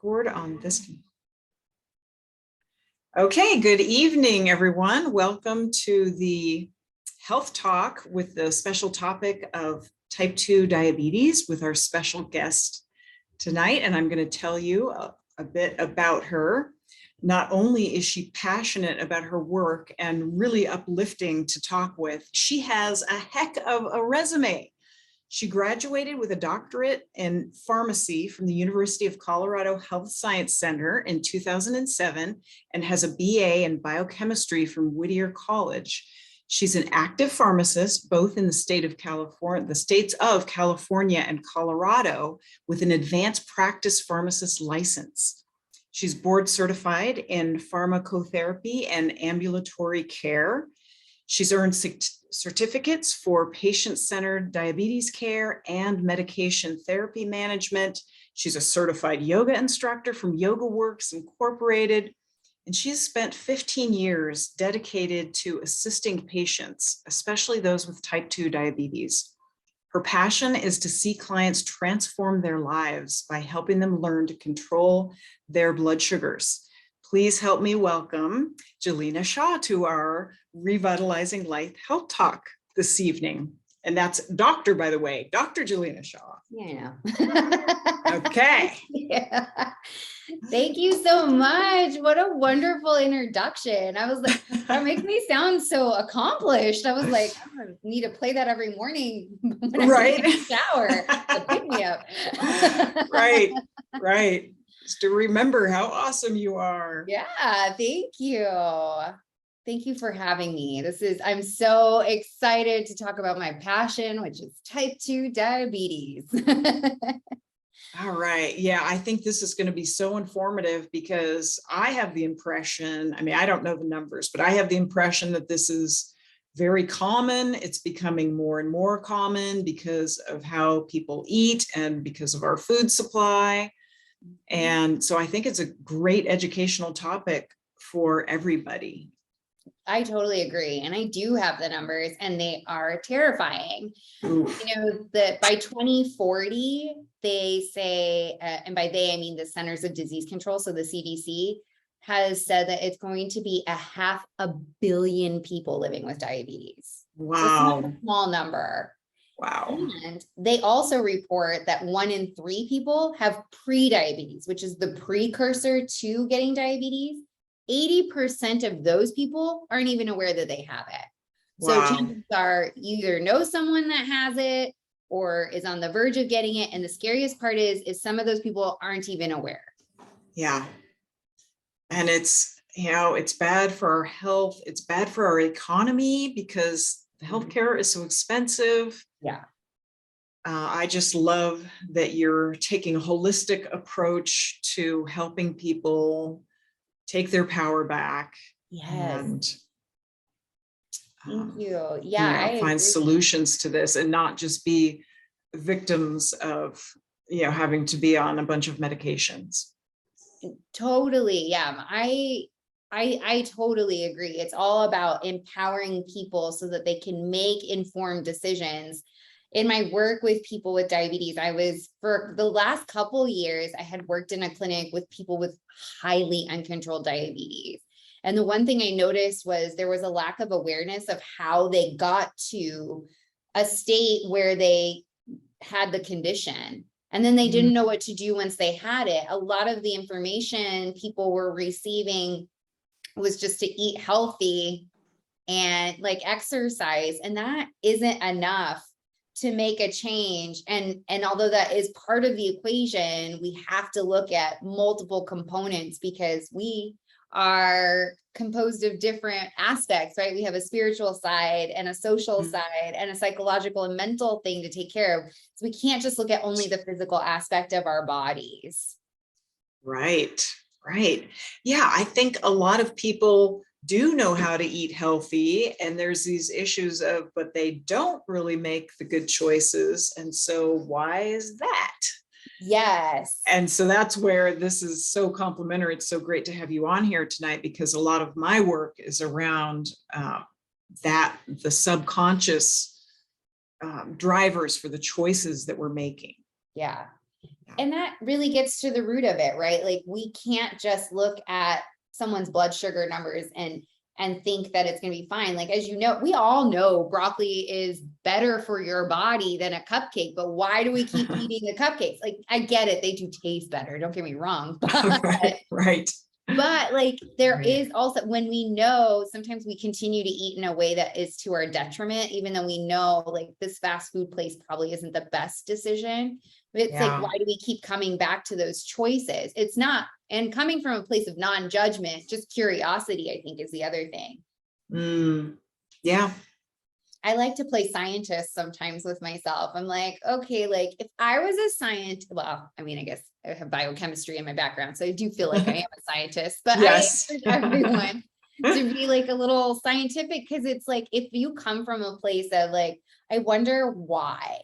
record on this. Okay, good evening, everyone. Welcome to the health talk with the special topic of type 2 diabetes with our special guest tonight. And I'm going to tell you a bit about her. Not only is she passionate about her work and really uplifting to talk with, she has a heck of a resume. She graduated with a doctorate in pharmacy from the University of Colorado Health Science Center in 2007 and has a BA in biochemistry from Whittier College. She's an active pharmacist, both in the states of California and Colorado, with an advanced practice pharmacist license. She's board certified in pharmacotherapy and ambulatory care. She's earned certificates for patient-centered diabetes care and medication therapy management. She's a certified yoga instructor from YogaWorks Incorporated, and she's spent 15 years dedicated to assisting patients, especially those with type 2 diabetes. Her passion is to see clients transform their lives by helping them learn to control their blood sugars. Please help me welcome Jelina Shah to our Revitalizing Life Health Talk this evening. And that's Dr., by the way, Dr. Jelina Shah. Yeah. Okay. Yeah. Thank you so much. What a wonderful introduction. I was like, that makes me sound so accomplished. I was like, I need to play that every morning when I take a shower to pick me up. Right. Just to remember how awesome you are. Yeah, thank you. Thank you for having me. I'm so excited to talk about my passion, which is type 2 diabetes. All right. Yeah, I think this is going to be so informative because I have the impression, I don't know the numbers, but I have the impression that this is very common. It's becoming more and more common because of how people eat and because of our food supply. And so I think it's a great educational topic for everybody. I totally agree. And I do have the numbers and they are terrifying. Oof. You know, that by 2040, they say, and by they, I mean the Centers of Disease Control, so the CDC, has said that it's going to be 500 million people living with diabetes. Wow. So it's not a small number. Wow. And they also report that 1 in 3 people have pre-diabetes, which is the precursor to getting diabetes. 80% of those people aren't even aware that they have it. Wow. So chances are you either know someone that has it or is on the verge of getting it. And the scariest part is some of those people aren't even aware. Yeah. And it's bad for our health. It's bad for our economy because the healthcare is so expensive. Yeah. I just love that you're taking a holistic approach to helping people take their power back. Yes. And thank you. Yeah. I find agree. solutions to this and not just be victims of, having to be on a bunch of medications. Totally. Yeah. I totally agree. It's all about empowering people so that they can make informed decisions. In my work with people with diabetes, for the last couple years, I had worked in a clinic with people with highly uncontrolled diabetes. And the one thing I noticed was there was a lack of awareness of how they got to a state where they had the condition. And then they didn't know what to do once they had it. A lot of the information people were receiving was just to eat healthy and exercise. And that isn't enough to make a change. And although that is part of the equation, we have to look at multiple components because we are composed of different aspects, right? We have a spiritual side and a social side and a psychological and mental thing to take care of. So we can't just look at only the physical aspect of our bodies. Right. Yeah, I think a lot of people do know how to eat healthy, and there's these issues but they don't really make the good choices. And so why is that? Yes. And so that's where this is so complimentary. It's so great to have you on here tonight because a lot of my work is around the subconscious drivers for the choices that we're making. Yeah. And that really gets to the root of it, right? Like we can't just look at someone's blood sugar numbers and think that it's going to be fine. Like, as you know, we all know broccoli is better for your body than a cupcake, but why do we keep eating the cupcakes? Like, I get it. They do taste better. Don't get me wrong. Right. But like there Right. is also, when we know, sometimes we continue to eat in a way that is to our detriment, even though we know like this fast food place probably isn't the best decision. But it's like, why do we keep coming back to those choices? It's not, and coming from a place of non-judgment, just curiosity, I think, is the other thing. Yeah. I like to play scientist sometimes with myself. I'm like, okay, like if I was a scientist, well, I mean, I guess I have biochemistry in my background, so I do feel like I am a scientist, but Yes. I encourage everyone to be like a little scientific, because it's like, if you come from a place of like, I wonder why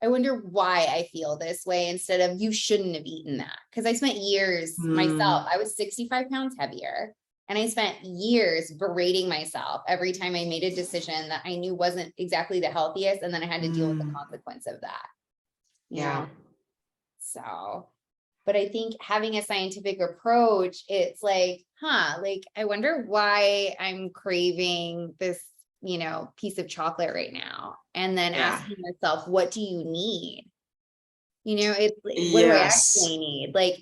I feel this way, instead of you shouldn't have eaten that. Because I spent years myself, I was 65 pounds heavier. And I spent years berating myself every time I made a decision that I knew wasn't exactly the healthiest. And then I had to deal with the consequence of that. You know? So, but I think having a scientific approach, it's like, like, I wonder why I'm craving this, piece of chocolate right now. And then asking myself, what do you need? It's like, what do I actually need? Like,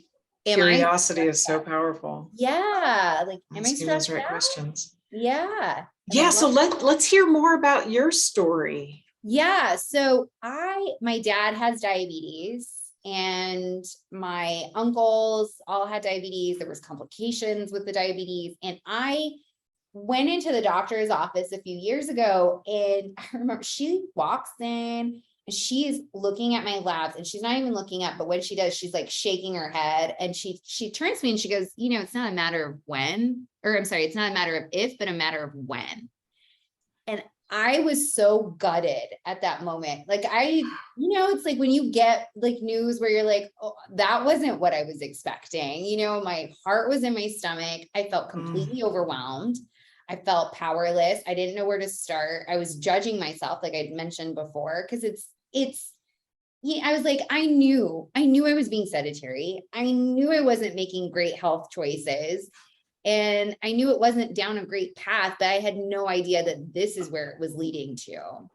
curiosity is so powerful. Yeah. Like, am I Asking those stressed right out? questions. Yeah. Yeah. So let's hear more about your story. Yeah. So my dad has diabetes, and my uncles all had diabetes. There was complications with the diabetes. And I went into the doctor's office a few years ago, and I remember she walks in and she's looking at my labs, and she's not even looking up, but when she does, she's like shaking her head, and she turns to me and she goes, it's not a matter of when, or I'm sorry, it's not a matter of if, but a matter of when. And I was so gutted at that moment. Like it's like when you get like news where you're like, oh, that wasn't what I was expecting. My heart was in my stomach. I felt completely overwhelmed. I felt powerless. I didn't know where to start. I was judging myself, like I'd mentioned before, because I was like, I knew I was being sedentary. I knew I wasn't making great health choices. And I knew it wasn't down a great path, but I had no idea that this is where it was leading to.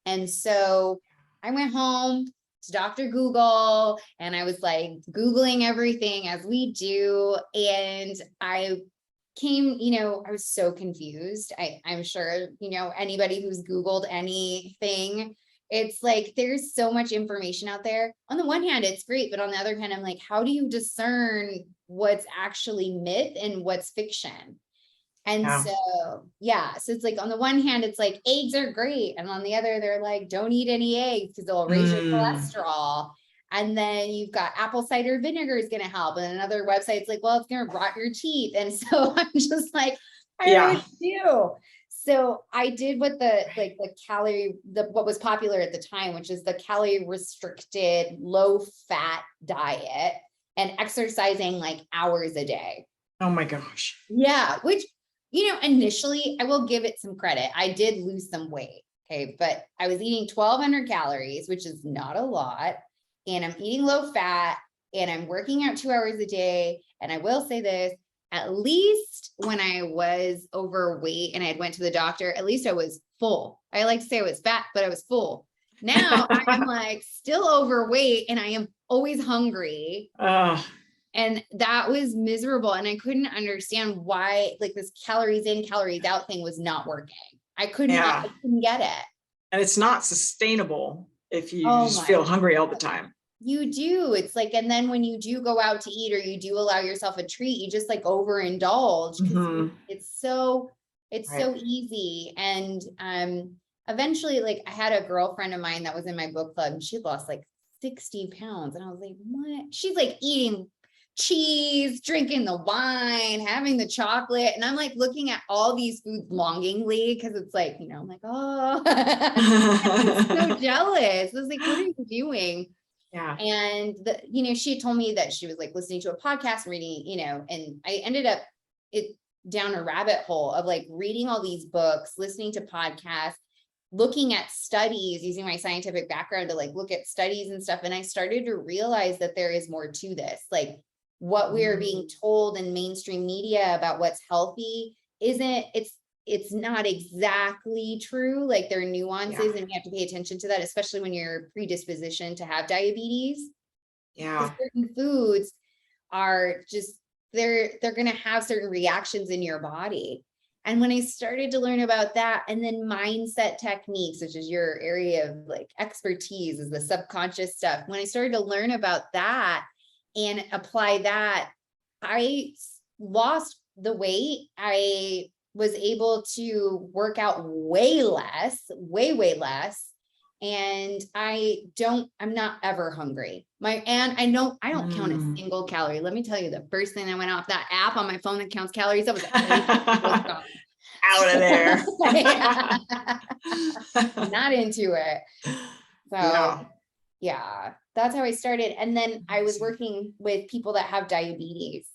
And so I went home to Dr. Google, and I was like Googling everything as we do. And I came, I was so confused. I'm sure, anybody who's Googled anything, it's like, there's so much information out there. On the one hand, it's great, but on the other hand, I'm like, how do you discern what's actually myth and what's fiction? And so it's like, on the one hand, it's like, eggs are great. And on the other, they're like, don't eat any eggs because they'll raise your cholesterol. And then you've got apple cider vinegar is going to help. And another website's like, well, it's going to rot your teeth. And so I'm just like, I really do. So I did what what was popular at the time, which is the calorie restricted, low fat diet, and exercising like hours a day. Oh my gosh. Yeah. Which, initially I will give it some credit. I did lose some weight. Okay. But I was eating 1,200 calories, which is not a lot. And I'm eating low fat, and I'm working out 2 hours a day. And I will say this, at least when I was overweight and I went to the doctor, at least I was full. I like to say I was fat, but I was full. Now I'm like still overweight, and I am always hungry. And that was miserable. And I couldn't understand why like this calories in, calories out thing was not working. I couldn't get it. And it's not sustainable if you just feel hungry all the time. You do. It's like, and then when you do go out to eat, or you do allow yourself a treat, you just like overindulge, because it's so easy. And eventually, like, I had a girlfriend of mine that was in my book club, and she lost like 60 pounds. And I was like, what? She's like eating cheese, drinking the wine, having the chocolate. And I'm like looking at all these foods longingly, because it's like, I'm like, oh, I'm so jealous. I was like, what are you doing? Yeah. And she had told me that she was like listening to a podcast, reading, and I ended up down a rabbit hole of like reading all these books, listening to podcasts. looking at studies, using my scientific background to like look at studies and stuff. And I started to realize that there is more to this. Like what we're being told in mainstream media about what's healthy it's not exactly true. Like there are nuances and we have to pay attention to that, especially when you're predisposition to have diabetes. Yeah. Certain foods are just, they're going to have certain reactions in your body. And when I started to learn about that, and then mindset techniques, which is your area of like expertise, is the subconscious stuff. When I started to learn about that and apply that, I lost the weight. I was able to work out way less, way less. And I'm not ever hungry. And I don't count a single calorie. Let me tell you, the first thing I went off that app on my phone that counts calories, that was out of there. Not into it. So yeah, that's how I started. And then I was working with people that have diabetes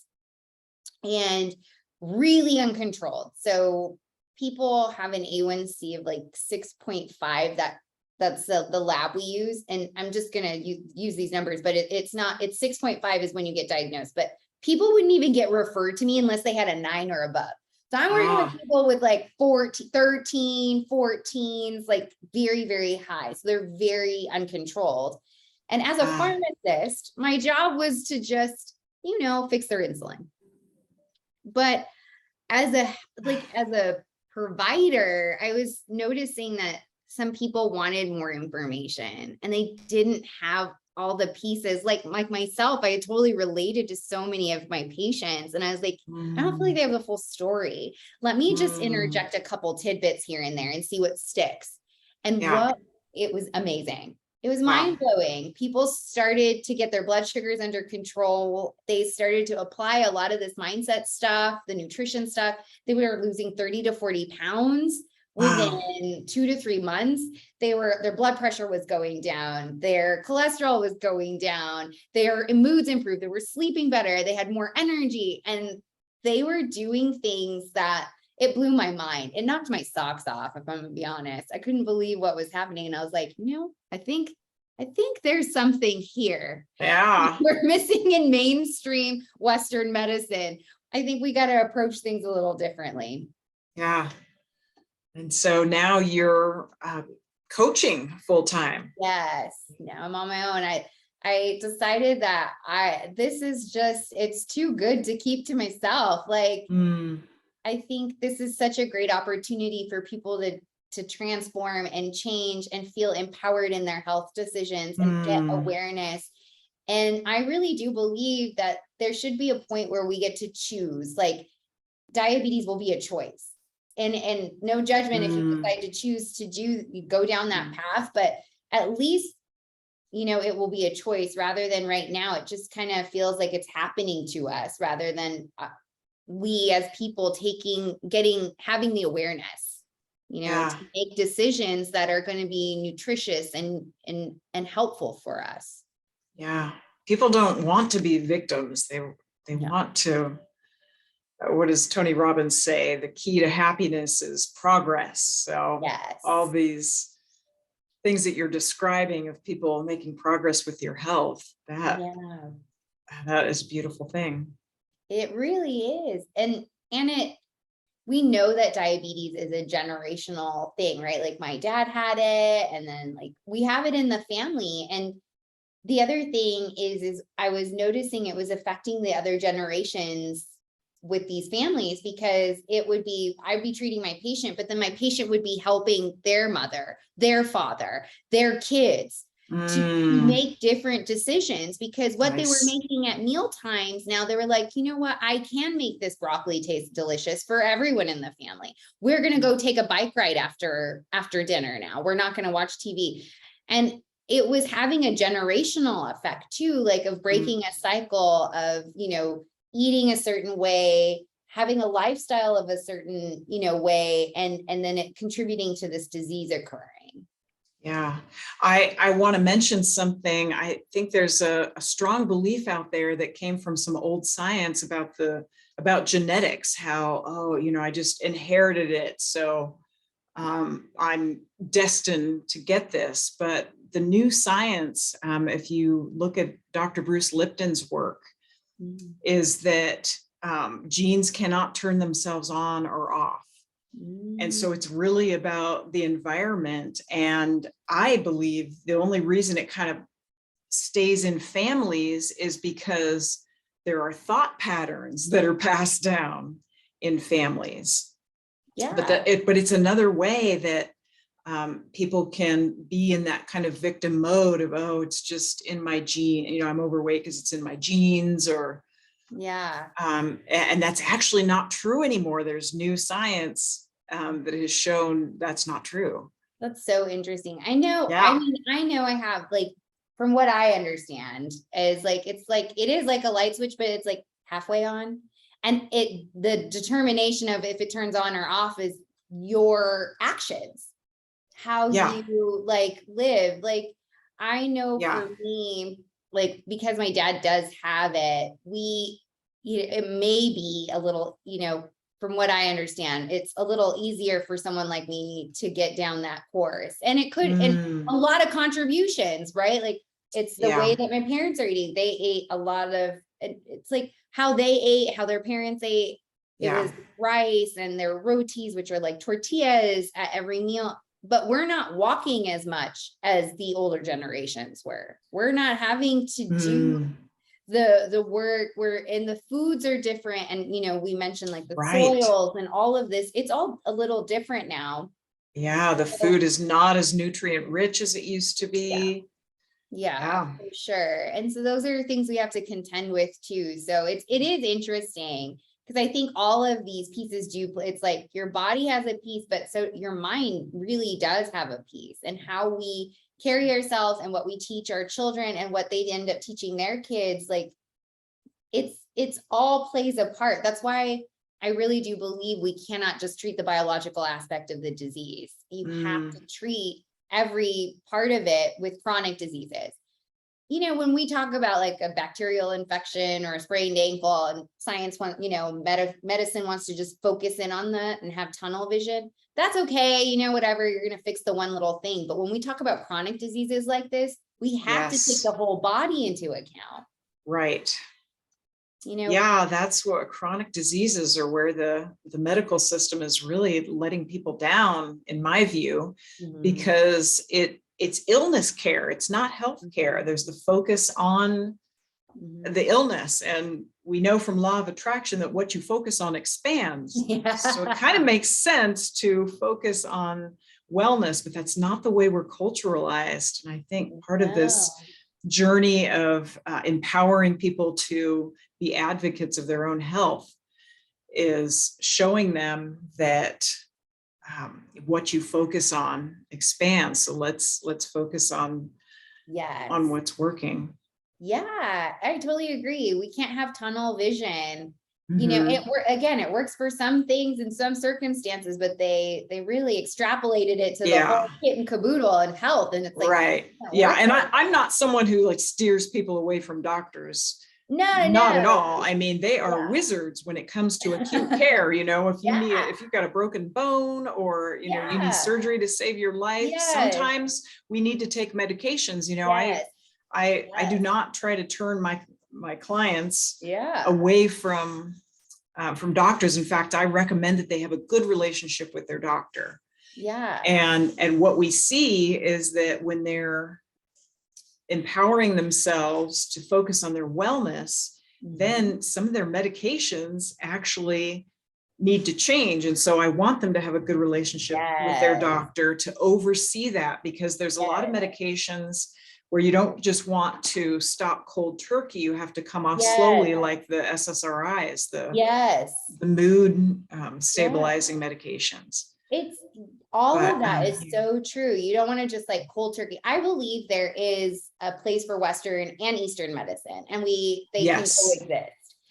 and really uncontrolled. So people have an A1C of like 6.5, that's the lab we use. And I'm just going to use these numbers, but it's 6.5 is when you get diagnosed, but people wouldn't even get referred to me unless they had a 9 or above. So I'm working with people with like 14, 13, 14s, like very, very high. So they're very uncontrolled. And as a pharmacist, my job was to just, fix their insulin. But as a provider, I was noticing that some people wanted more information and they didn't have all the pieces. Like myself, I totally related to so many of my patients. And I was like, I don't feel like they have the full story. Let me just interject a couple tidbits here and there and see what sticks. And it was amazing. It was mind-blowing. People started to get their blood sugars under control. They started to apply a lot of this mindset stuff, the nutrition stuff. They were losing 30 to 40 pounds within 2 to 3 months. Their blood pressure was going down. Their cholesterol was going down. Their moods improved. They were sleeping better. They had more energy, and they were doing things that it blew my mind. It knocked my socks off, if I'm gonna be honest. I couldn't believe what was happening. And I was like, I think there's something here. Yeah. We're missing in mainstream Western medicine. I think we got to approach things a little differently. Yeah. And so now you're coaching full time. Yes. Now I'm on my own. I decided that it's too good to keep to myself. Like, I think this is such a great opportunity for people to transform and change and feel empowered in their health decisions and get awareness. And I really do believe that there should be a point where we get to choose. Like, diabetes will be a choice. And no judgment if you decide to choose to go down that path, but at least, it will be a choice rather than right now. It just kind of feels like it's happening to us rather than we as people having the awareness, to make decisions that are going to be nutritious and helpful for us. Yeah. People don't want to be victims. They want to. What does Tony Robbins say? The key to happiness is progress. So all these things that you're describing of people making progress with your health, that is a beautiful thing. It really is. And we know that diabetes is a generational thing, right? Like my dad had it, and then like we have it in the family. And the other thing is I was noticing it was affecting the other generations with these families, because I'd be treating my patient, but then my patient would be helping their mother, their father, their kids to make different decisions, because what they were making at meal times, now they were like, you know what, I can make this broccoli taste delicious for everyone in the family. We're going to go take a bike ride after dinner. Now we're not going to watch TV. And it was having a generational effect too, like of breaking a cycle of, eating a certain way, having a lifestyle of a certain, way, and then it contributing to this disease occurring. Yeah, I want to mention something. I think there's a strong belief out there that came from some old science about genetics, how, I just inherited it. So I'm destined to get this, but the new science, if you look at Dr. Bruce Lipton's work, is that genes cannot turn themselves on or off. And so it's really about the environment. And I believe the only reason it kind of stays in families is because there are thought patterns that are passed down in families. Yeah. But it's another way that people can be in that kind of victim mode of, oh, it's just in my gene, you know, I'm overweight because it's in my genes, or yeah. And that's actually not true anymore. There's new science that has shown that's not true. That's so interesting. I know, Yeah. I mean, I know I have, like, from what I understand is like, it's like, it is like a light switch, but it's like halfway on. And the determination of if it turns on or off is your actions, how you like live. Like, I know for me, like, because my dad does have it, it may be a little, from what I understand, it's a little easier for someone like me to get down that course. And it could, and a lot of contributions, right? Like, it's the way that my parents are eating. They ate a lot of, it's like how they ate, how their parents ate. It was rice and their rotis, which are like tortillas at every meal. But we're not walking as much as the older generations were. We're not having to do the work, and the foods are different. And, we mentioned like the soils and all of this, it's all a little different now. Yeah. The food is not as nutrient rich as it used to be. Yeah, for sure. And so those are things we have to contend with too. So it is interesting, because I think all of these pieces it's like your body has a piece, but so your mind really does have a piece, and how we carry ourselves and what we teach our children and what they end up teaching their kids, like it's all plays a part. That's why I really do believe we cannot just treat the biological aspect of the disease. You have to treat every part of it with chronic diseases. When we talk about like a bacterial infection or a sprained ankle, and science wants, medicine wants to just focus in on that and have tunnel vision, that's okay. Whatever, you're going to fix the one little thing. But when we talk about chronic diseases like this, we have to take the whole body into account. Right. Yeah, that's what chronic diseases are, where the medical system is really letting people down, in my view, because it's illness care. It's not health care. There's the focus on the illness. And we know from law of attraction that what you focus on expands. So it kind of makes sense to focus on wellness, but that's not the way we're culturalized. And I think part of this journey of empowering people to be advocates of their own health is showing them that what you focus on expands. So let's focus on what's working. Yeah, I totally agree. We can't have tunnel vision. It works for some things in some circumstances, but they really extrapolated it to the whole kit and caboodle and health. And it's like, and I'm not someone who like steers people away from doctors. Not at all. I mean, they are wizards when it comes to acute care. If you've got a broken bone, or you need surgery to save your life, sometimes we need to take medications. I do not try to turn my clients away from doctors. In fact, I recommend that they have a good relationship with their doctor. And what we see is that when they're empowering themselves to focus on their wellness, then some of their medications actually need to change. And so I want them to have a good relationship with their doctor to oversee that, because there's a lot of medications where you don't just want to stop cold turkey. You have to come off slowly, like the SSRIs, the mood stabilizing medications. It's all of that is so true. You don't want to just like cold turkey. I believe there is a place for Western and Eastern medicine, and they can coexist.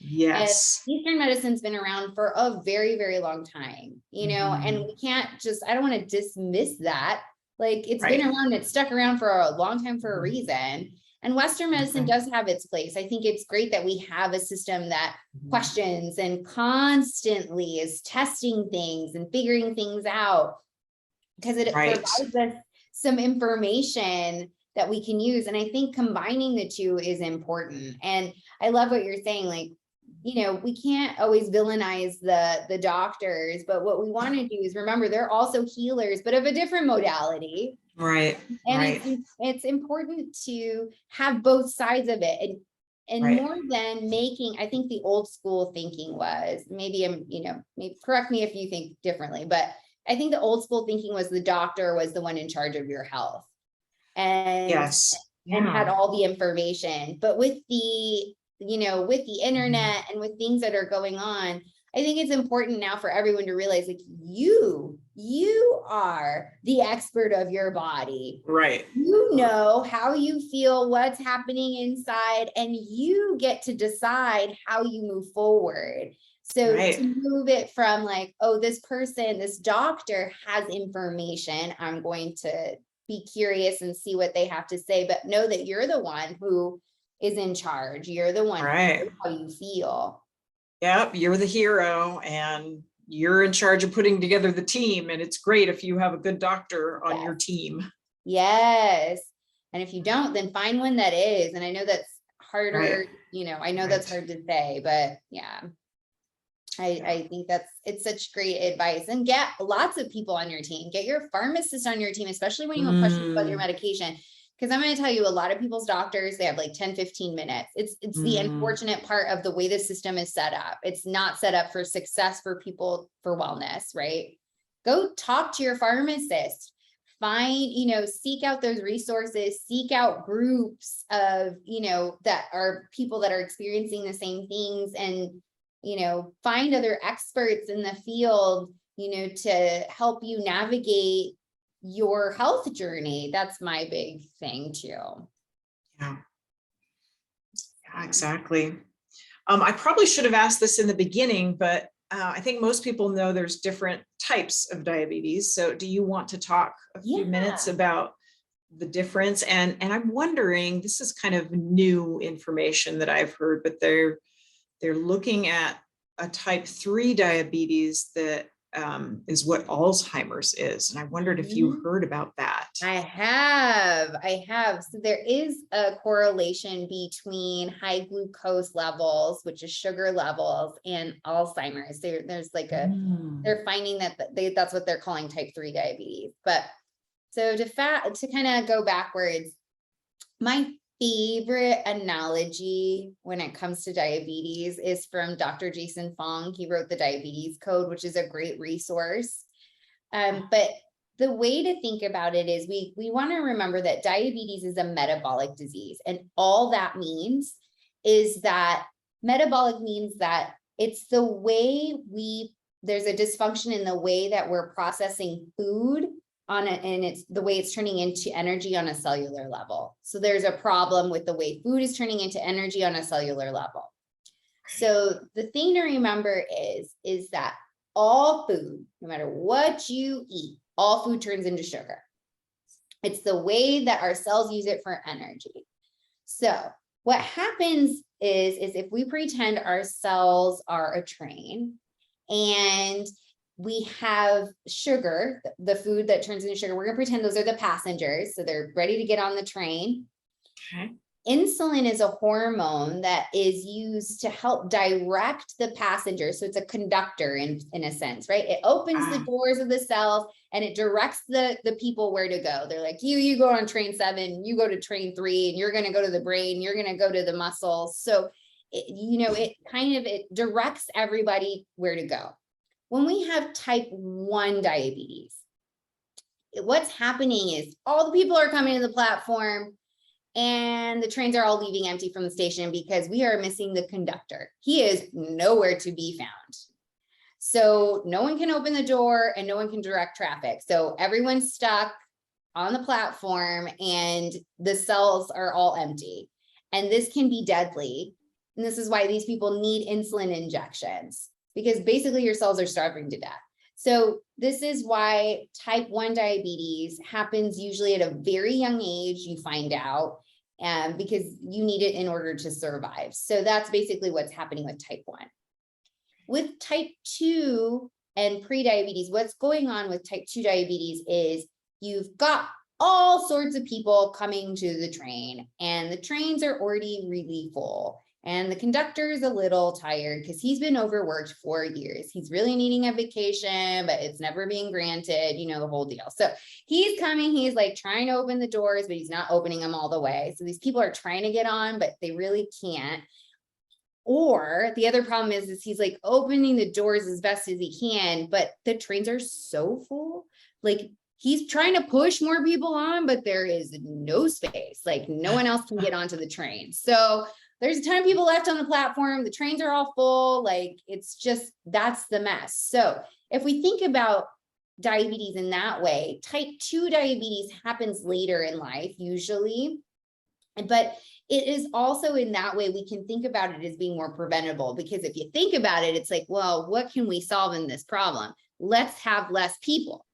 Yes. And Eastern medicine's been around for a very, very long time, and we can't I don't want to dismiss that. Like, it's been around, it's stuck around for a long time for a reason. And Western medicine does have its place. I think it's great that we have a system that questions and constantly is testing things and figuring things out. because it provides us some information that we can use. And I think combining the two is important. And I love what you're saying, like, you know, we can't always villainize the doctors, but what we want to do is remember they're also healers, but of a different modality. Right. And Right. it's important to have both sides of it. And more than making, I think the old school thinking was, maybe I'm, you know, maybe correct me if you think differently, but I think the old school thinking was the doctor was the one in charge of your health. And and had all the information. But with the, you know, with the internet and with things that are going on, I think it's important now for everyone to realize, like, you are the expert of your body. Right. You know how you feel, what's happening inside, and you get to decide how you move forward. So to move it from like, oh, this person, this doctor has information, I'm going to be curious and see what they have to say, but know that you're the one who is in charge. You're the one who knows how you feel. Yep, you're the hero and you're in charge of putting together the team. And it's great if you have a good doctor on your team. Yes. And if you don't, then find one that is. And I know that's harder, you know, I know that's hard to say, but yeah. I think it's such great advice. And get lots of people on your team. Get your pharmacist on your team, especially when you have questions about your medication. Because I'm going to tell you, a lot of people's doctors, they have like 10, 15 minutes. It's the unfortunate part of the way the system is set up. It's not set up for success for people for wellness, right? Go talk to your pharmacist. Find, you know, seek out those resources, seek out groups of, you know, that are people that are experiencing the same things, and, you know, find other experts in the field, you know, to help you navigate your health journey. That's my big thing too. Yeah, exactly. I probably should have asked this in the beginning, but I think most people know there's different types of diabetes. So do you want to talk a few minutes about the difference? And I'm wondering, this is kind of new information that I've heard, but they're looking at a type 3 diabetes that is what Alzheimer's is. And I wondered if you heard about that. I have. So there is a correlation between high glucose levels, which is sugar levels, and Alzheimer's. There's like they're finding that that's what they're calling type 3 diabetes. But so to kind of go backwards, my favorite analogy when it comes to diabetes is from Dr. Jason Fung. He wrote the Diabetes Code, which is a great resource. But the way to think about it is we want to remember that diabetes is a metabolic disease. And all that means is that metabolic means that it's the way there's a dysfunction in the way that we're processing food and it's the way it's turning into energy on a cellular level. So there's a problem with the way food is turning into energy on a cellular level. So the thing to remember is that all food, no matter what you eat, all food turns into sugar. It's the way that our cells use it for energy. So what happens is if we pretend our cells are a train and we have sugar, the food that turns into sugar, we're going to pretend those are the passengers. So they're ready to get on the train. Okay. Insulin is a hormone that is used to help direct the passenger. So it's a conductor in a sense, right? It opens the doors of the cells and it directs the people where to go. They're like, you go on train 7, you go to train 3, and you're going to go to the brain, you're going to go to the muscles. So, it directs everybody where to go. When we have type 1 diabetes, what's happening is all the people are coming to the platform and the trains are all leaving empty from the station because we are missing the conductor. He is nowhere to be found. So no one can open the door and no one can direct traffic. So everyone's stuck on the platform and the cells are all empty. And this can be deadly. And this is why these people need insulin injections, because basically your cells are starving to death. So this is why type 1 diabetes happens usually at a very young age, you find out, because you need it in order to survive. So that's basically what's happening with type 1. With type 2, and pre-diabetes, what's going on with type 2 diabetes is you've got all sorts of people coming to the train, and the trains are already really full. And the conductor is a little tired because he's been overworked for years. He's really needing a vacation, but it's never being granted, the whole deal. So he's coming, he's like trying to open the doors, but he's not opening them all the way. So these people are trying to get on, but they really can't. Or the other problem is he's like opening the doors as best as he can, but the trains are so full. Like he's trying to push more people on, but there is no space. Like no one else can get onto the train. So there's a ton of people left on the platform. The trains are all full. Like it's just, that's the mess. So if we think about diabetes in that way, type 2 diabetes happens later in life usually, but it is also in that way we can think about it as being more preventable, because if you think about it, it's like, well, what can we solve in this problem? Let's have less people.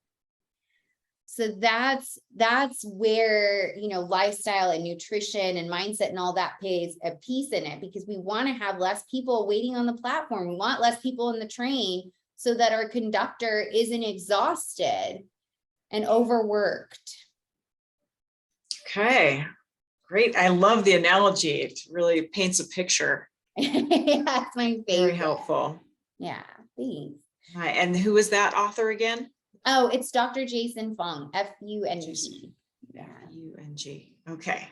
So that's where, lifestyle and nutrition and mindset and all that plays a piece in it, because we want to have less people waiting on the platform. We want less people in the train so that our conductor isn't exhausted and overworked. Okay, great. I love the analogy. It really paints a picture. Yeah, it's my favorite. Very helpful. Yeah, thanks. Right. And who is that author again? Oh, it's Dr. Jason Fung, F-U-N-G. Yeah, U-N-G. Okay.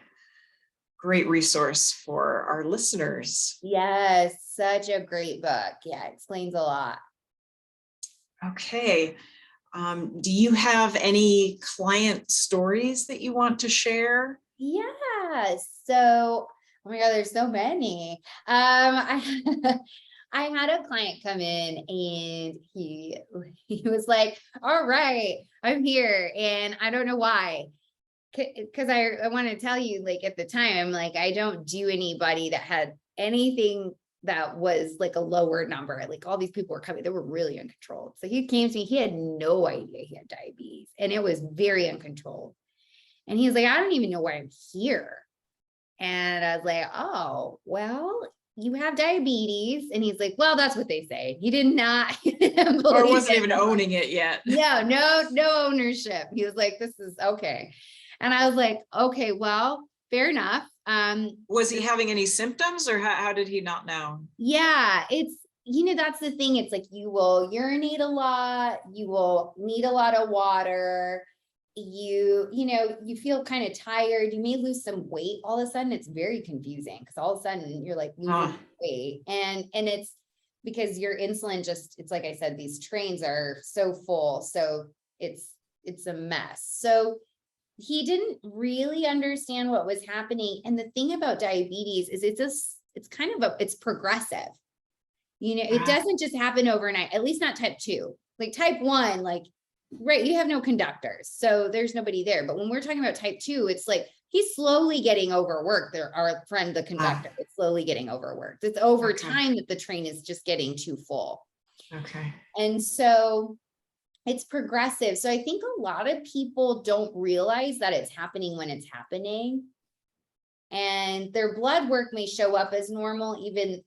Great resource for our listeners. Yes, such a great book. Yeah, it explains a lot. Okay. Do you have any client stories that you want to share? Yeah. So, oh my God, there's so many. I had a client come in and he was like, all right, I'm here. And I don't know why. Because I want to tell you, like at the time, like I don't do anybody that had anything that was like a lower number. Like all these people were coming, they were really uncontrolled. So he came to me, he had no idea he had diabetes and it was very uncontrolled. And he was like, I don't even know why I'm here. And I was like, oh, well, you have diabetes. And he's like, well, that's what they say. He did not or wasn't even owning it yet. No ownership. He was like, this is okay. And I was like, okay, well, fair enough. Was he having any symptoms, or how did he not know? Yeah, it's, that's the thing. It's like, you will urinate a lot. You will need a lot of water. You feel kind of tired. You may lose some weight all of a sudden. It's very confusing because all of a sudden you're like losing weight, and it's because your insulin it's like I said, these trains are so full. So it's a mess. So he didn't really understand what was happening. And the thing about diabetes is it's progressive. It doesn't just happen overnight, at least not type 2. Like type 1, like, right, you have no conductors, so there's nobody there. But when we're talking about type 2, it's like he's slowly getting overworked. Our friend, the conductor, is slowly getting overworked. It's over time that the train is just getting too full. Okay. And so it's progressive. So I think a lot of people don't realize that it's happening when it's happening. And their blood work may show up as normal, even,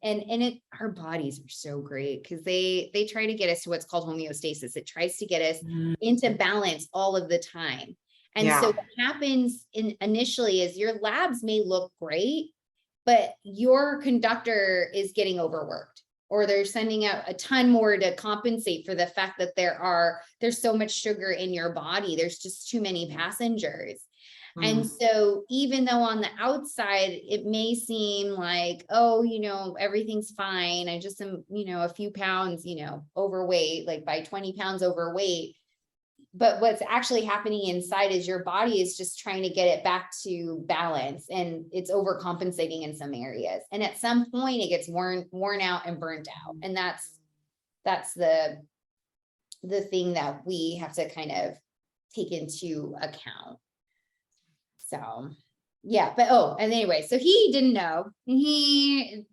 our bodies are so great because they try to get us to what's called homeostasis. It tries to get us into balance all of the time. And so what happens initially is your labs may look great, but your conductor is getting overworked, or they're sending out a ton more to compensate for the fact that there's so much sugar in your body. There's just too many passengers. And so even though on the outside, it may seem like, oh, everything's fine. I just am, a few pounds, overweight, like by 20 pounds overweight. But what's actually happening inside is your body is just trying to get it back to balance, and it's overcompensating in some areas. And at some point it gets worn out and burnt out. And that's the thing that we have to kind of take into account. So, yeah, but, and anyway, so he didn't know, and he,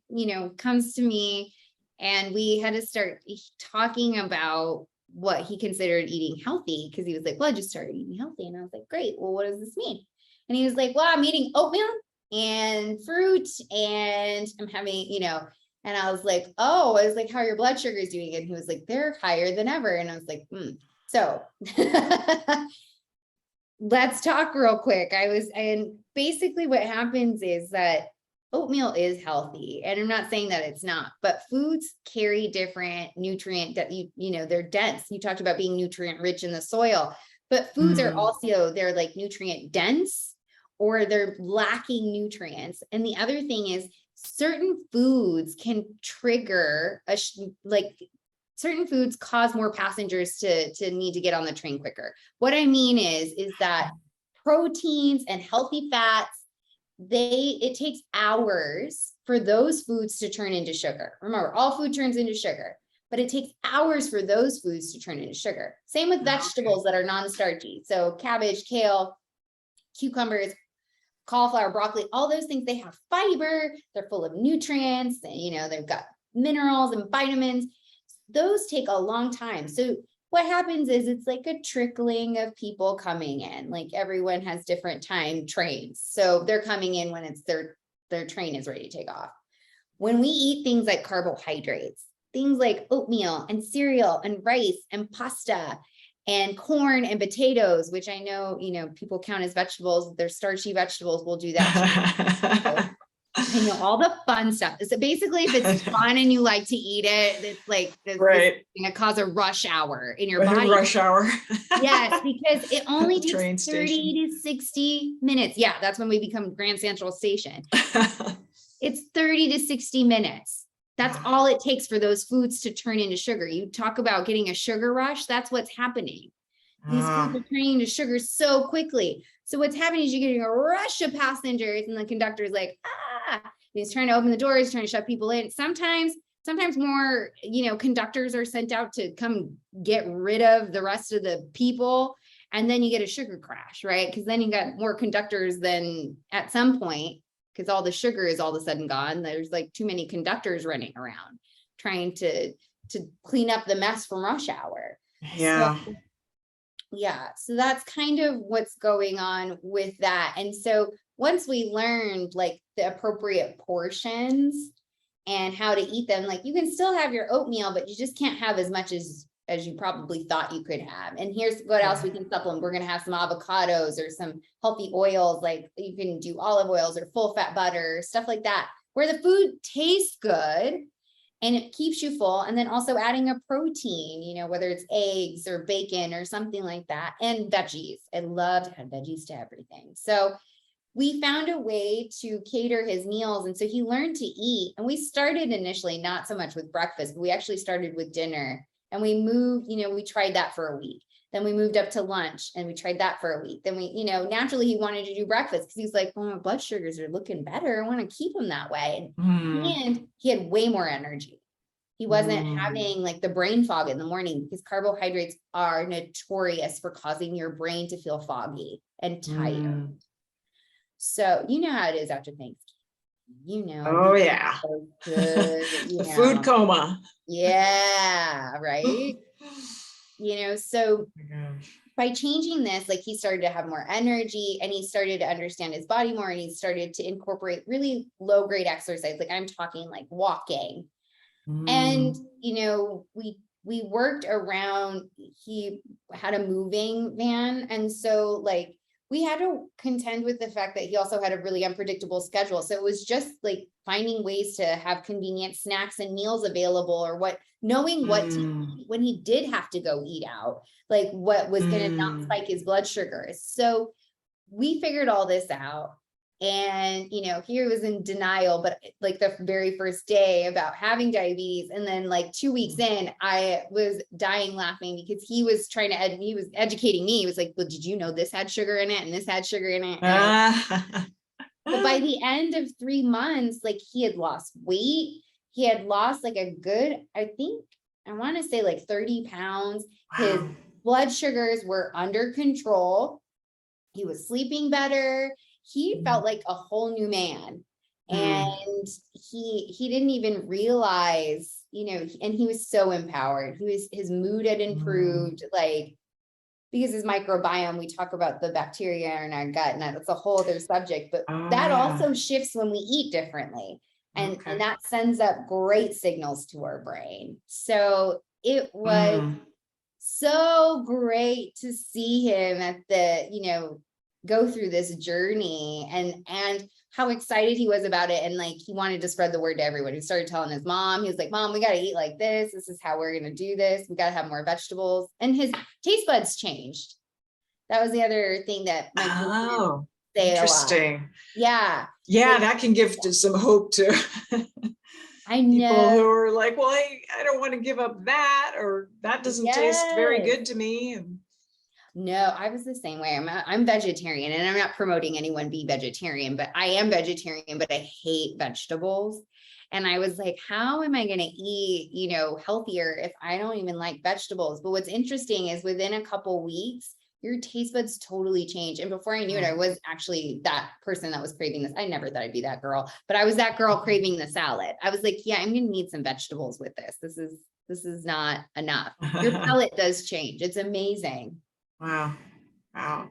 comes to me, and we had to start talking about what he considered eating healthy. Cause he was like, well, I just started eating healthy. And I was like, great. Well, what does this mean? And he was like, well, I'm eating oatmeal and fruit, and I'm having, And I was like, oh, I was like, how are your blood sugars doing? And he was like, they're higher than ever. And I was like, So let's talk real quick. And basically what happens is that oatmeal is healthy. And I'm not saying that it's not, but foods carry different nutrient that they're dense. You talked about being nutrient rich in the soil, but foods are also, they're like nutrient dense, or they're lacking nutrients. And the other thing is certain foods can trigger certain foods cause more passengers to need to get on the train quicker. What I mean is that proteins and healthy fats, it takes hours for those foods to turn into sugar. Remember, all food turns into sugar, but it takes hours for those foods to turn into sugar. Same with vegetables that are non-starchy. So cabbage, kale, cucumbers, cauliflower, broccoli, all those things, they have fiber, they're full of nutrients, they've got minerals and vitamins. Those take a long time. So what happens is it's like a trickling of people coming in. Like everyone has different time trains. So they're coming in when it's their train is ready to take off. When we eat things like carbohydrates, things like oatmeal and cereal and rice and pasta and corn and potatoes, which I know, people count as vegetables, they're starchy vegetables, we'll do that. I know all the fun stuff. So basically, if it's fun and you like to eat it, it's like this going to cause a rush hour in your body. Rush hour. Yes, because it only takes 30 station. to 60 minutes. Yeah, that's when we become Grand Central Station. It's 30 to 60 minutes. That's all it takes for those foods to turn into sugar. You talk about getting a sugar rush. That's what's happening. These foods are turning into sugar so quickly. So what's happening is you're getting a rush of passengers, and the conductor is like, he's trying to open the doors, trying to shut people in. Sometimes more, conductors are sent out to come get rid of the rest of the people. And then you get a sugar crash, right? Because then you got more conductors than at some point, because all the sugar is all of a sudden gone. There's like too many conductors running around trying to clean up the mess from rush hour. Yeah. So that's kind of what's going on with that. And so once we learned like the appropriate portions and how to eat them, like you can still have your oatmeal, but you just can't have as much as you probably thought you could have. And here's what else we can supplement. We're going to have some avocados or some healthy oils, like you can do olive oils or full fat butter, stuff like that, where the food tastes good and it keeps you full. And then also adding a protein, whether it's eggs or bacon or something like that, and veggies. I love to add veggies to everything. So we found a way to cater his meals. And so he learned to eat. And we started initially not so much with breakfast, but we actually started with dinner. And we moved, we tried that for a week. Then we moved up to lunch and we tried that for a week. Then we, naturally he wanted to do breakfast because he's like, well, my blood sugars are looking better. I want to keep them that way. And he had way more energy. He wasn't having like the brain fog in the morning, because carbohydrates are notorious for causing your brain to feel foggy and tired. So you know how it is after Thanksgiving. Oh yeah. So good, The food coma. Yeah, right. So by changing this, like he started to have more energy and he started to understand his body more, and he started to incorporate really low grade exercise. Like I'm talking like walking. And, we worked around, he had a moving van. And so like, we had to contend with the fact that he also had a really unpredictable schedule. So it was just like finding ways to have convenient snacks and meals available, or knowing what to eat when he did have to go eat out, like what was going to not spike his blood sugars. So we figured all this out. And, he was in denial, but like the very first day about having diabetes. And then like 2 weeks in, I was dying laughing because he was he was educating me. He was like, well, did you know this had sugar in it and this had sugar in it? But by the end of 3 months, like he had lost weight. He had lost like a good, I want to say like 30 pounds. Wow. His blood sugars were under control. He was sleeping better. He felt like a whole new man. And he didn't even realize, and he was so empowered. His mood had improved, like, because his microbiome, we talk about the bacteria in our gut, and that's a whole other subject, but that also shifts when we eat differently. And, Okay. and that sends up great signals to our brain. So it was Mm. so great to see him at go through this journey and how excited he was about it. And like, he wanted to spread the word to everyone. He started telling his mom, he was like, Mom, we got to eat like this. This is how we're going to do this. We got to have more vegetables. And his taste buds changed. That was the other thing that my patients Oh, say a lot. interesting. Yeah. Yeah, Like, that can give some hope to I people know. who are like, well, I don't want to give up that, or that doesn't taste very Yes. good to me. And No, I was the same way. I'm vegetarian, and I'm not promoting anyone be vegetarian, but I am vegetarian, but I hate vegetables. And I was like, how am I going to eat, healthier if I don't even like vegetables? But what's interesting is within a couple weeks, your taste buds totally change. And before I knew it, I was actually that person that was craving this. I never thought I'd be that girl, but I was that girl craving the salad. I was like, yeah, I'm going to need some vegetables with this. This is not enough. Your palate does change. It's amazing. wow. Wow.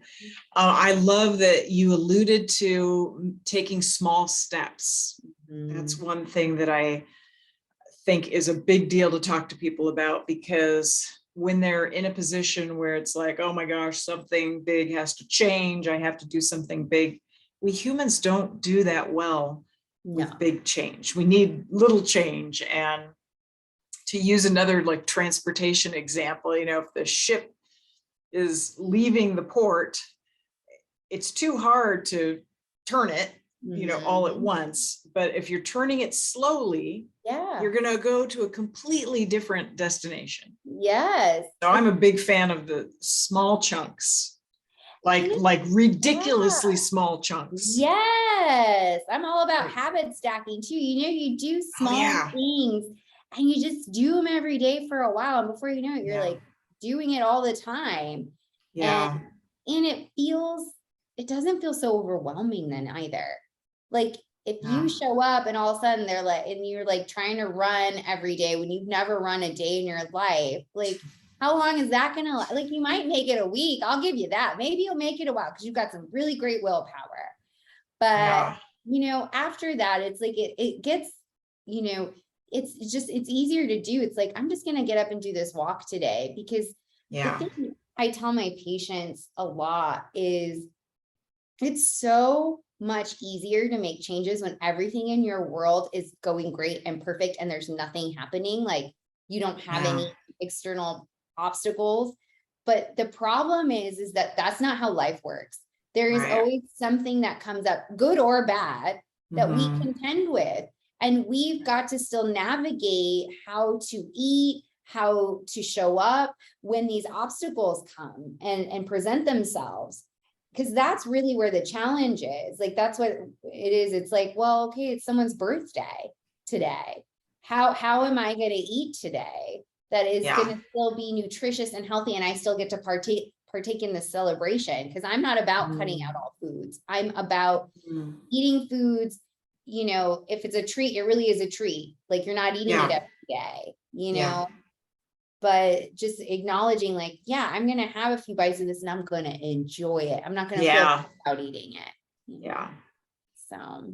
I love that you alluded to taking small steps. That's one thing that I think is a big deal to talk to people about, because when they're in a position where it's like, oh my gosh, something big has to change, I have to do something big. We humans don't do that well with big change. We need little change. And to use another like transportation example, if the ship is leaving the port, it's too hard to turn it, all at once. But if you're turning it slowly, you're going to go to a completely different destination. Yes. So I'm a big fan of the small chunks, like ridiculously small chunks. Yes. I'm all about habit stacking too. You do small things and you just do them every day for a while. And before you know it, you're like doing it all the time. Yeah. And it doesn't feel so overwhelming then either. Like if you show up and all of a sudden they're like, and you're like trying to run every day when you've never run a day in your life, like how long is that going to like, you might make it a week. I'll give you that. Maybe you'll make it a while because you've got some really great willpower. But, after that, it's like, it gets, it's easier to do. It's like, I'm just going to get up and do this walk today, because the thing I tell my patients a lot is it's so much easier to make changes when everything in your world is going great and perfect and there's nothing happening. Like you don't have any external obstacles. But the problem is that that's not how life works. There is always something that comes up, good or bad, that we contend with. And we've got to still navigate how to eat, how to show up when these obstacles come and present themselves. Because that's really where the challenge is. Like, that's what it is. It's like, well, okay, it's someone's birthday today. How am I going to eat today that is going to still be nutritious and healthy, and I still get to partake in the celebration? Because I'm not about cutting out all foods. I'm about eating foods. If it's a treat, it really is a treat. Like you're not eating it every day, but just acknowledging like, I'm going to have a few bites of this and I'm going to enjoy it. I'm not going to feel bad about eating it. So.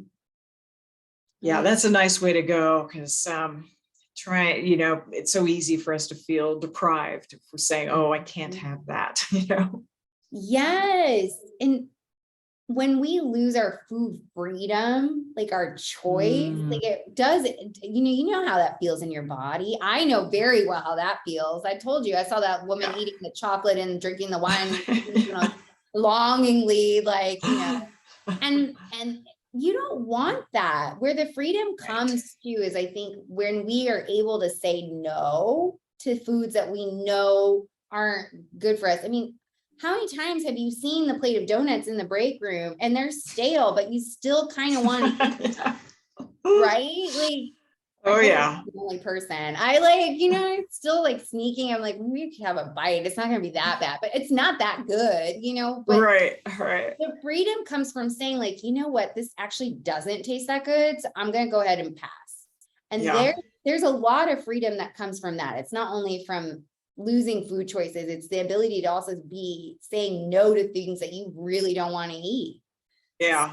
Yeah, that's a nice way to go, because it's so easy for us to feel deprived if we're saying, oh, I can't have that, Yes. And when we lose our food freedom, like our choice, like it does, you know how that feels in your body. I know very well how that feels. I told you, I saw that woman eating the chocolate and drinking the wine, longingly, like, and you don't want that. Where the freedom comes to is, I think, when we are able to say no to foods that we know aren't good for us. I mean, how many times have you seen the plate of donuts in the break room and they're stale, but you still kind of want to eat them, right? Like, oh I'm the only person. I it's still like sneaking. I'm like, we could have a bite. It's not going to be that bad, but it's not that good, but right. The freedom comes from saying like, you know what, this actually doesn't taste that good. So I'm going to go ahead and pass. And there's a lot of freedom that comes from that. It's not only from losing food choices, it's the ability to also be saying no to things that you really don't want to eat. Yeah,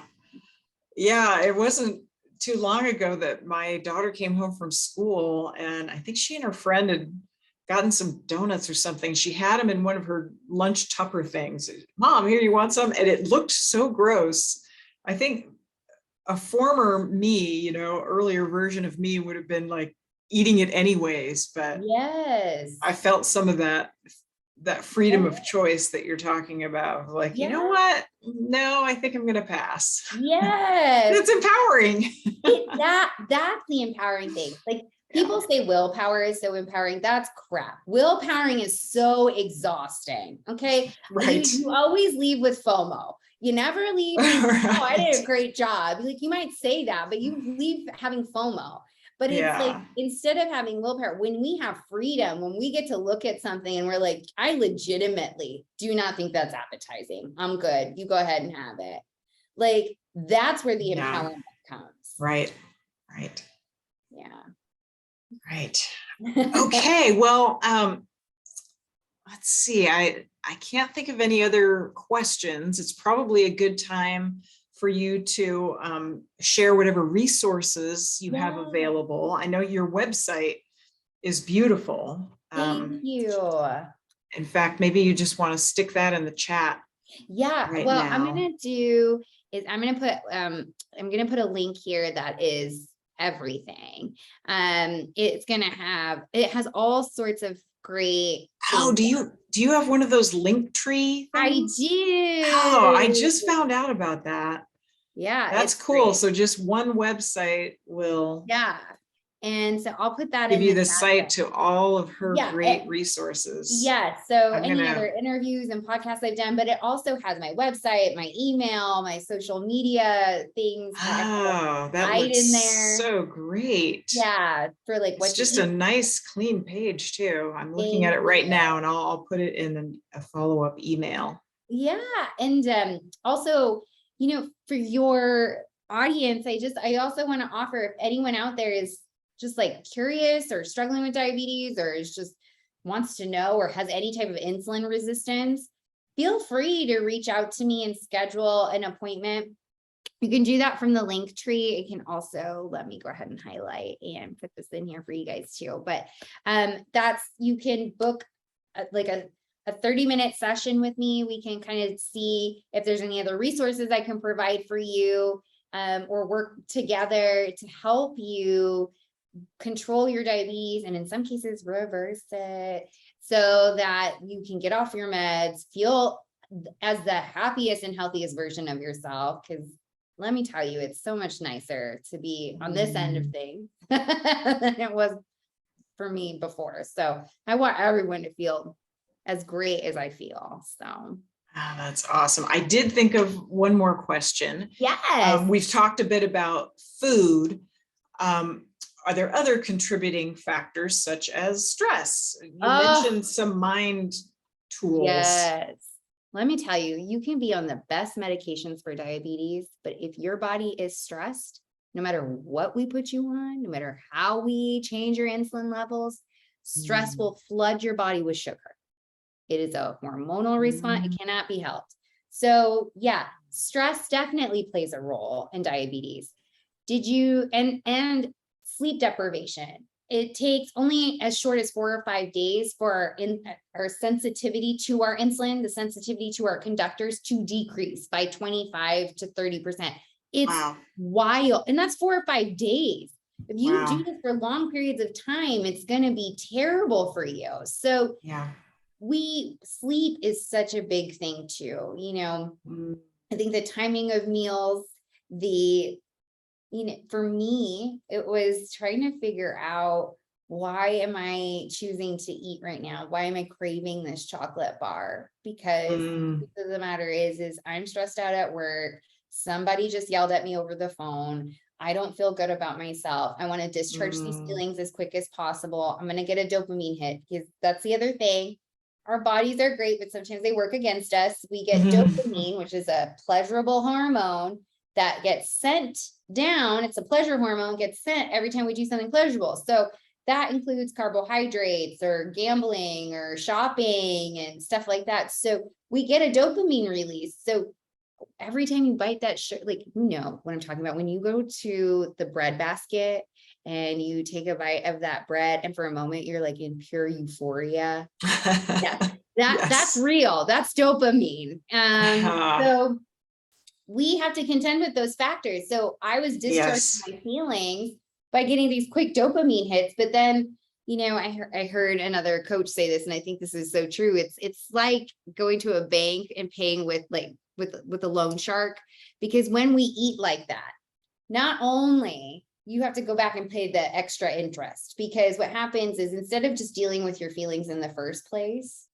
it wasn't too long ago that my daughter came home from school, and I think she and her friend had gotten some donuts or something. She had them in one of her lunch Tupper things. Mom, here, you want some? And it looked so gross. I think a former me, earlier version of me would have been like eating it anyways, but Yes. I felt some of that freedom of choice that you're talking about. Like, you know what? No, I think I'm going to pass. Yes. It's empowering. That's the empowering thing. Like, people say willpower is so empowering. That's crap. Willpowering is so exhausting. Okay. Right. You always leave with FOMO. You never leave thinking, Right. oh, I did a great job. Like, you might say that, but you leave having FOMO. But it's like, instead of having willpower, when we have freedom, when we get to look at something and we're like, I legitimately do not think that's appetizing. I'm good. You go ahead and have it. Like, that's where the empowerment comes. Right. Yeah. Right. Okay. Well, let's see. I can't think of any other questions. It's probably a good time for you to share whatever resources you have available. I know your website is beautiful. Thank you. In fact, maybe you just want to stick that in the chat. Yeah. Right well, now. I'm gonna put a link here that is everything. It has all sorts of great Oh, things. do you have one of those link tree things? I do. Oh, I just found out about that. Yeah. That's cool. Great. So just one website will and so I'll put that give in you the the chat site to all of her great resources. Yeah. So any other interviews and podcasts I've done, but it also has my website, my email, my social media things. Oh, that looks in there. So great. Yeah. For like, it's just a nice clean page too. I'm looking at it right now, and I'll put it in a follow-up email. Yeah. And also, for your audience, I also want to offer, if anyone out there is just like curious or struggling with diabetes, or is just wants to know, or has any type of insulin resistance, feel free to reach out to me and schedule an appointment. You can do that from the link tree. It can also, let me go ahead and highlight and put this in here for you guys too. But you can book a 30-minute session with me. We can kind of see if there's any other resources I can provide for you, or work together to help you control your diabetes, and in some cases reverse it, so that you can get off your meds, feel as the happiest and healthiest version of yourself. Because let me tell you, it's so much nicer to be on this end of things than it was for me before. So I want everyone to feel as great as I feel. So that's awesome. I did think of one more question. Yes. We've talked a bit about food. Are there other contributing factors such as stress? You mentioned some mind tools. Yes. Let me tell you, you can be on the best medications for diabetes, but if your body is stressed, no matter what we put you on, no matter how we change your insulin levels, stress will flood your body with sugar. It is a hormonal response. It cannot be helped. So yeah, stress definitely plays a role in diabetes. And sleep deprivation. It takes only as short as 4 or 5 days for our sensitivity to our insulin, the sensitivity to our conductors, to decrease by 25 to 30%. It's wild. And that's 4 or 5 days. If you do this for long periods of time, it's going to be terrible for you. So sleep is such a big thing too. I think the timing of meals, for me, it was trying to figure out, why am I choosing to eat right now? Why am I craving this chocolate bar? Because the truth of the matter is I'm stressed out at work. Somebody just yelled at me over the phone. I don't feel good about myself. I want to discharge these feelings as quick as possible. I'm going to get a dopamine hit, because that's the other thing. Our bodies are great, but sometimes they work against us. We get dopamine, which is a pleasurable hormone that gets sent down. It's a pleasure hormone, gets sent every time we do something pleasurable. So that includes carbohydrates or gambling or shopping and stuff like that. So we get a dopamine release. So every time you bite that like, you know what I'm talking about, when you go to the bread basket and you take a bite of that bread and for a moment you're like in pure euphoria. Yeah, that's Yes. real. That's dopamine. Uh, So we have to contend with those factors. So I was discharging yes. my feelings by getting these quick dopamine hits, but then, you know, I heard another coach say this, and I think this is so true. It's like going to a bank and paying with a loan shark, because when we eat like that, not only you have to go back and pay the extra interest, because what happens is instead of just dealing with your feelings in the first place,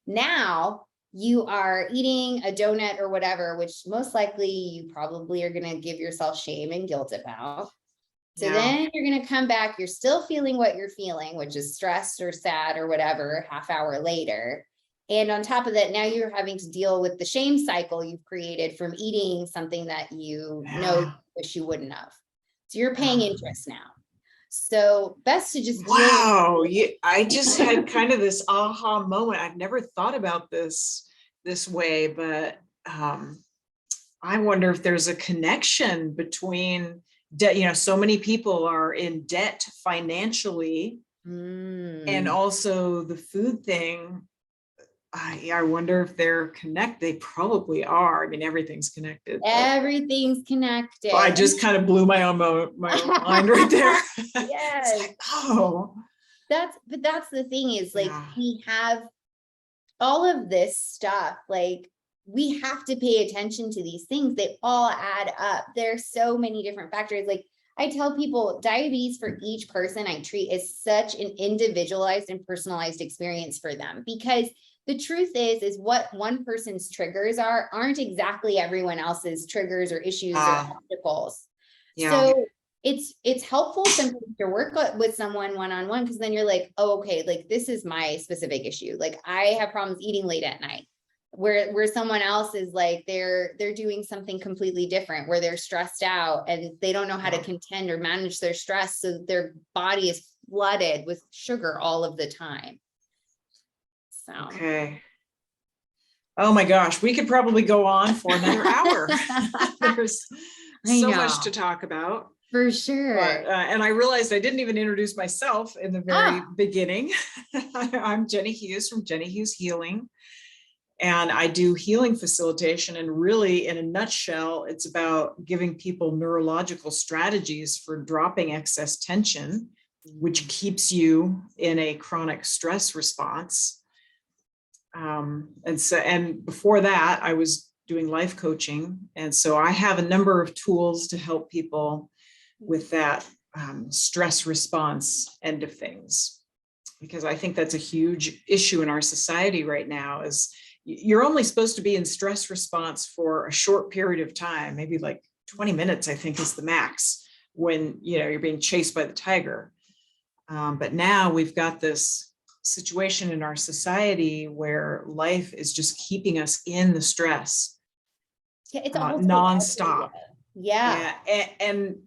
now you are eating a donut or whatever, which most likely you probably are going to give yourself shame and guilt about. So Yeah. then you're going to come back, you're still feeling what you're feeling, which is stressed or sad or whatever, half hour later. And on top of that, now you're having to deal with the shame cycle you've created from eating something that you know Yeah. wish you wouldn't have. So you're paying interest now. So best to just deal Wow. with Yeah, I it. just had kind of this aha moment. I've never thought about this way, but I wonder if there's a connection between debt. You know, so many people are in debt financially, and also the food thing. I wonder if they're connected. They probably are. I mean, everything's connected, but Everything's connected. I just kind of blew my own mind right there. It's Yes. like, oh, But that's the thing is, like, yeah, we have all of this stuff, like we have to pay attention to these things. They all add up. There's so many different factors. Like I tell people, diabetes for each person I treat is such an individualized and personalized experience for them, because the truth is what one person's triggers aren't exactly everyone else's triggers or issues or obstacles. yeah, So it's helpful sometimes to work with someone one-on-one, because then you're like, oh, okay, like this is my specific issue. Like I have problems eating late at night, where someone else is like, they're doing something completely different, where they're stressed out and they don't know how to contend or manage their stress. So their body is flooded with sugar all of the time. So. okay. Oh my gosh, we could probably go on for another hour. There's I so know. much to talk about. For sure. But, and I realized I didn't even introduce myself in the very beginning. I'm Jenny Hughes from Jenny Hughes Healing. And I do healing facilitation. And really, in a nutshell, it's about giving people neurological strategies for dropping excess tension, which keeps you in a chronic stress response. And before that, I was doing life coaching. And so I have a number of tools to help people with that stress response end of things, because I think that's a huge issue in our society right now. Is you're only supposed to be in stress response for a short period of time, maybe like 20 minutes, I think is the max, when you're being chased by the tiger. But now we've got this situation in our society where life is just keeping us in the stress. Yeah, it's all nonstop. Yeah. And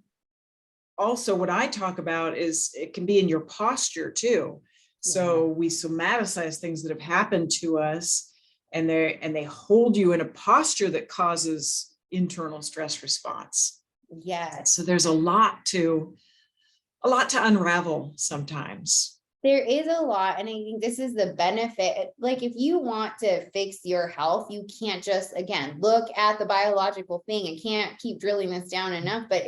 also what I talk about is it can be in your posture too. So we somaticize things that have happened to us, and they hold you in a posture that causes internal stress response. Yes. So there's a lot to unravel sometimes. There is a lot. And I think this is the benefit. Like if you want to fix your health, you can't just, again, look at the biological thing. I can't keep drilling this down enough, but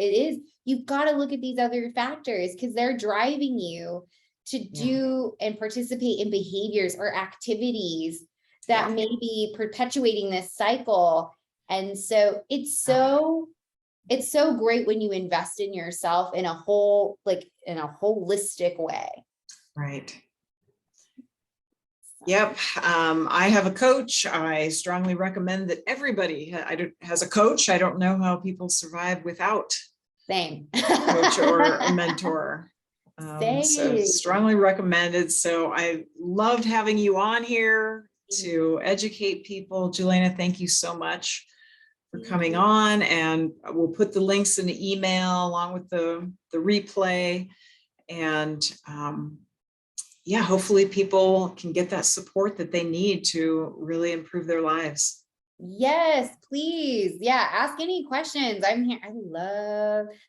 you've got to look at these other factors, because they're driving you to do and participate in behaviors or activities that may be perpetuating this cycle. And so it's so great when you invest in yourself in a holistic way. Right. Yep. I have a coach. I strongly recommend that everybody has a coach. I don't know how people survive without a coach or a mentor. So strongly recommended. So I loved having you on here to educate people. Jelina, thank you so much for coming on, and we'll put the links in the email along with the replay. And hopefully people can get that support that they need to really improve their lives. Yes, please. Yeah, ask any questions. I'm here.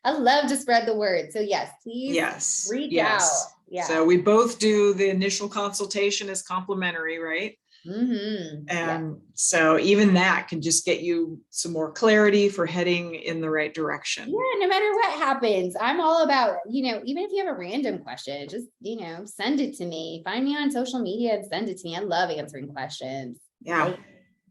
I love to spread the word. So yes, please Yes, reach out. yes. Yeah. So we both do the initial consultation as complimentary, right? Yeah. And so even that can just get you some more clarity for heading in the right direction. Yeah, no matter what happens, I'm all about, even if you have a random question, just, send it to me. Find me on social media and send it to me. I love answering questions. Yeah.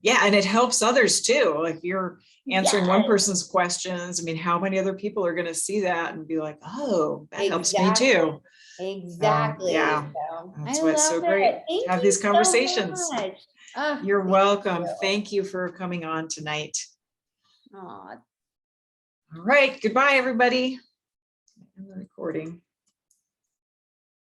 Yeah. And it helps others too. Like you're answering one Yes, person's questions. I mean, how many other people are going to see that and be like, oh, that helps me exactly. too. Exactly. Yeah, So that's I why it's love so great it. to Thank have you these so conversations. much. Oh, You're thank welcome. you. Thank you for coming on tonight. Aw. All right. Goodbye, everybody. I'm recording.